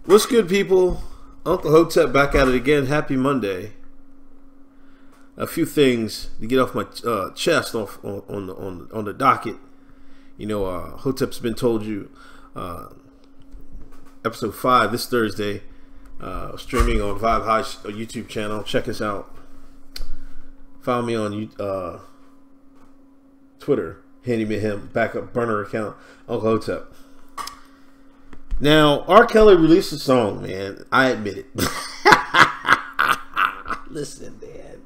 What's good, people? Uncle Hotep back at it again. Happy Monday. A few things to get off my chest on the docket. You know, Hotep's been told you. Episode 5 this Thursday, streaming on Vibe High YouTube channel. Check us out. Follow me on Twitter. Handy me him backup burner account, Uncle Hotep. Now, R. Kelly released a song, man. I admit it. Listen, man.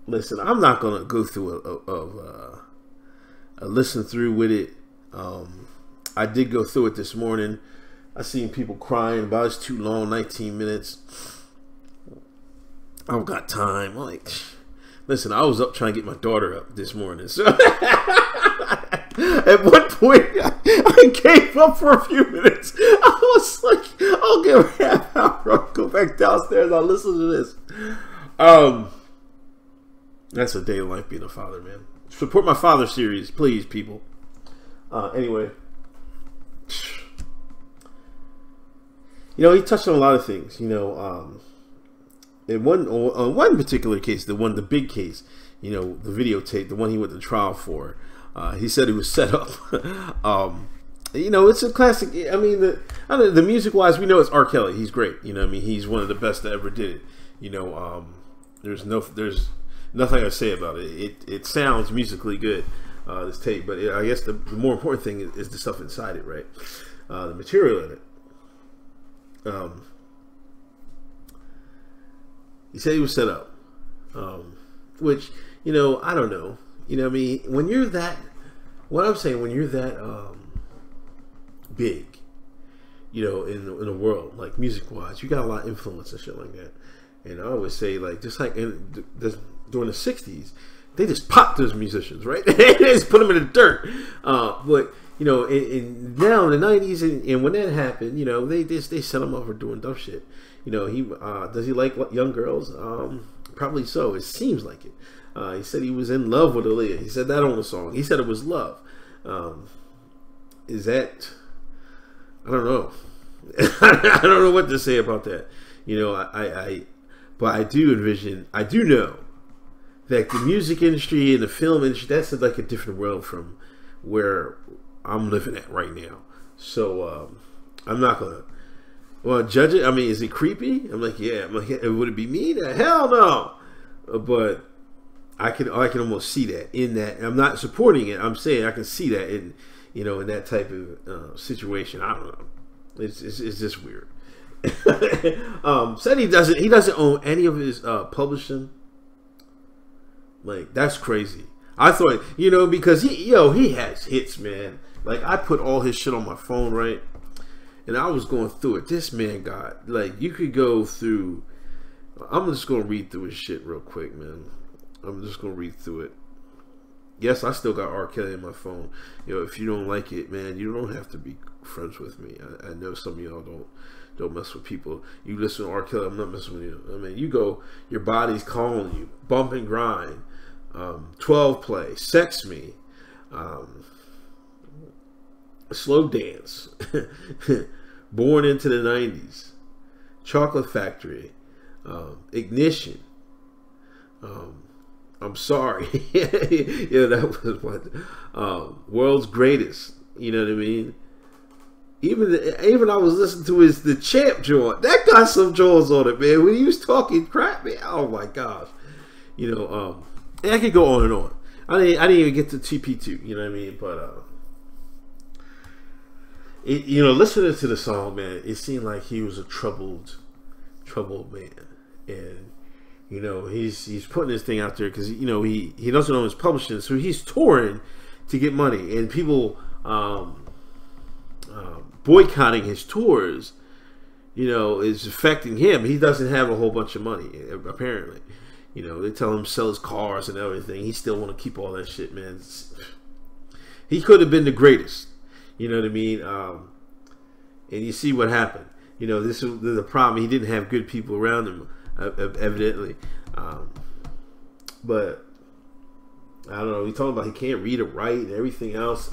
Listen, I'm not gonna go through a listen through with it. I did go through it this morning. I seen people crying about it's too long, 19 minutes. I don't got time. Like, listen, I was up trying to get my daughter up this morning, so at one point I gave up for a few minutes. I was like, I'll give her half hour. I'll go back downstairs. I'll listen to this. That's a day of life being a father, man. Support my father series, please, people. Anyway, you know, he touched on a lot of things. You know, in one particular case, the big case, you know, the videotape, the one he went to trial for. He said he was set up. You know, it's a classic. I mean, the music wise, we know it's R. Kelly. He's great. You know, I mean, he's one of the best that ever did it. You know, there's nothing I say about it. It sounds musically good, this tape. But I guess the more important thing is the stuff inside it, right? The material in it. He said he was set up, which, you know, I don't know. You know what I mean? When you're that, what I'm saying, when you're that big, you know, in the world, like music-wise, you got a lot of influence and shit like that. And I always say, like, just like during the 60s, they just popped those musicians, right? They just put them in the dirt. But, you know, in now in the 90s, and when that happened, you know, they set him up for doing dumb shit. You know, does he like young girls? Probably so. It seems like it. He said he was in love with Aaliyah. He said that on the song. He said it was love. Is that? I don't know. I don't know what to say about that. You know, but I do envision. I do know that the music industry and the film industry, that's like a different world from where I'm living at right now. So I'm not gonna. Well, judge it. I mean, is it creepy? I'm like, yeah. I'm like, would it be me? Hell no. But I can almost see that in that. I'm not supporting it. I'm saying I can see that in, you know, in that type of situation. I don't know. It's just weird. Said he doesn't own any of his publishing. Like, that's crazy. I thought, you know, because he has hits, man. Like, I put all his shit on my phone, right? And I was going through it. This man got, like, you could go through. I'm just going to read through his shit real quick, man. I'm just going to read through it. Yes, I still got R. Kelly in my phone. You know, if you don't like it, man, you don't have to be friends with me. I know some of y'all don't mess with people. You listen to R. Kelly, I'm not messing with you. I mean, you go, your body's calling you. Bump and grind. 12 play. Sex me. Slow dance. Born into the 90s. Chocolate Factory. Ignition. I'm sorry. Yeah, that was what World's Greatest. You know what I mean? Even I was listening to the Champ joint. That got some jaws on it, man. When he was talking crap, man. Oh my gosh. You know, and I could go on and on. I didn't even get to TP2. You know what I mean? But you know, listening to the song, man, it seemed like he was a troubled man, and you know, he's putting this thing out there because, you know, he doesn't own his publishing, so he's touring to get money, and people boycotting his tours, you know, is affecting him. He doesn't have a whole bunch of money, apparently. You know, they tell him to sell his cars and everything. He still want to keep all that shit, man. He could have been the greatest. You know what I mean? And you see what happened. You know, this is the problem. He didn't have good people around him, evidently. But I don't know. He talking about he can't read or write and everything else.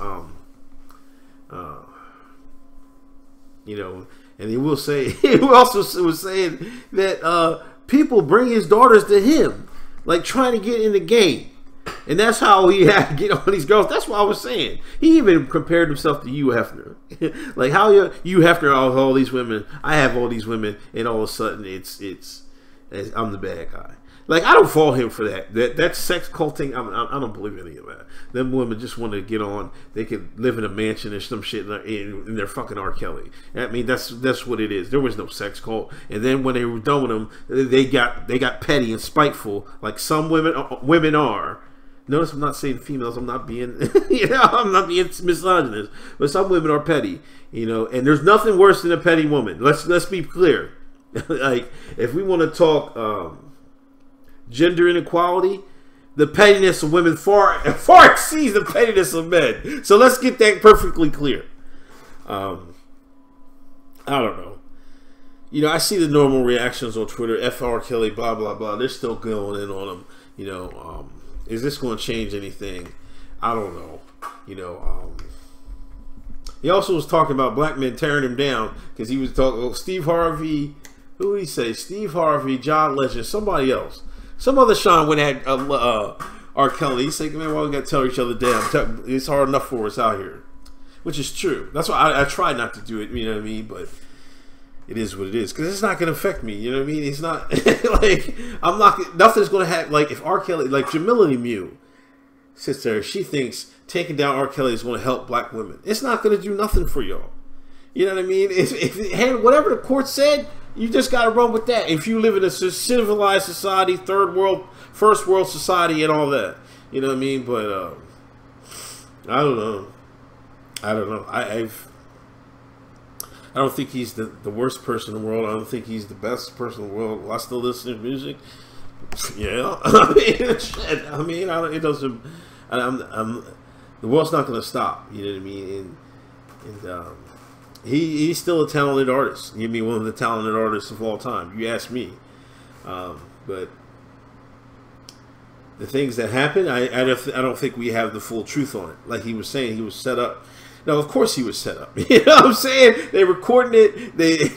You know, and he will say, he also was saying that people bring his daughters to him, like trying to get in the game. And that's how he had to get on these girls. That's what I was saying. He even compared himself to Hugh Hefner. Like how Hugh Hefner, all these women, I have all these women, and all of a sudden it's I'm the bad guy. Like I don't fault him for that. That sex culting, I don't believe any of that. Them women just want to get on. They could live in a mansion or some shit, and they're fucking R. Kelly. I mean, that's what it is. There was no sex cult. And then when they were done with them, they got petty and spiteful, like some women are. Notice I'm not saying females. I'm not being, I'm not being misogynist. But some women are petty, and there's nothing worse than a petty woman. Let's be clear. Like if we want to talk gender inequality, the pettiness of women far exceeds the pettiness of men. So let's get that perfectly clear. I don't know. I see the normal reactions on Twitter. F. R. Kelly, blah blah blah. They're still going in on him. Is this going to change anything? I don't know. He also was talking about black men tearing him down because he was talking. Steve Harvey, who did he say? Steve Harvey, John Legend, somebody else, some other Sean went at R. Kelly. He's saying, "Man, why we got to tear each other down? It's hard enough for us out here," which is true. That's why I try not to do it. You know what I mean? But it is what it is because it's not going to affect me. You know what I mean? It's not like I'm not. Nothing's going to happen. Like if R. Kelly, like Jamila Mew, sits there, she thinks taking down R. Kelly is going to help black women. It's not going to do nothing for y'all. You know what I mean? If whatever the court said, you just got to run with that. If you live in a civilized society, third world, first world society, and all that, you know what I mean? But I don't know. I don't think he's the worst person in the world. I don't think he's the best person in the world. Will I still listen to music? Yeah. It doesn't. The world's not going to stop. You know what I mean? And he's still a talented artist. He'd be one of the talented artists of all time. You ask me. But the things that happen, I don't think we have the full truth on it. Like he was saying, he was set up. Now, of course, he was set up. You know what I'm saying? They recording it. They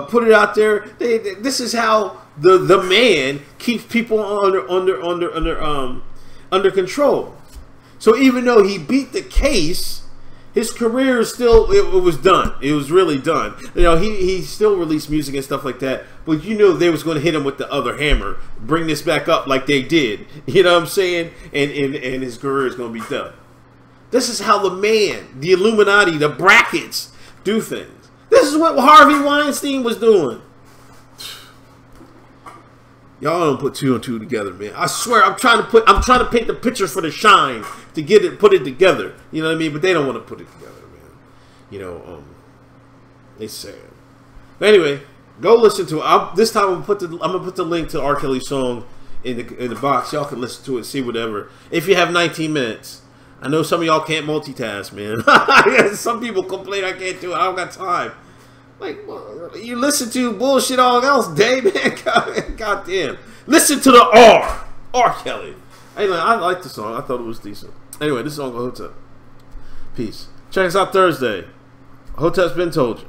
put it out there. This is how the man keeps people under control. So even though he beat the case, his career is still it was done. It was really done. He still released music and stuff like that. But they was going to hit him with the other hammer, bring this back up like they did. You know what I'm saying? And his career is going to be done. This is how the man, the Illuminati, the brackets do things. This is what Harvey Weinstein was doing. Y'all don't put two and two together, man. I swear, I'm trying to paint the picture for the shine to put it together. You know what I mean? But they don't want to put it together, man. It's sad. But anyway, go listen to it. This time I'm gonna put the link to R. Kelly's song in the box. Y'all can listen to it, see whatever. If you have 19 minutes. I know some of y'all can't multitask, man. Some people complain I can't do it. I don't got time. Like, well, you listen to bullshit all else day, man. God damn. Listen to the R. Kelly. Anyway, I like the song. I thought it was decent. Anyway, this is Uncle Hotep. Peace. Check us out Thursday. Hotep's been told you.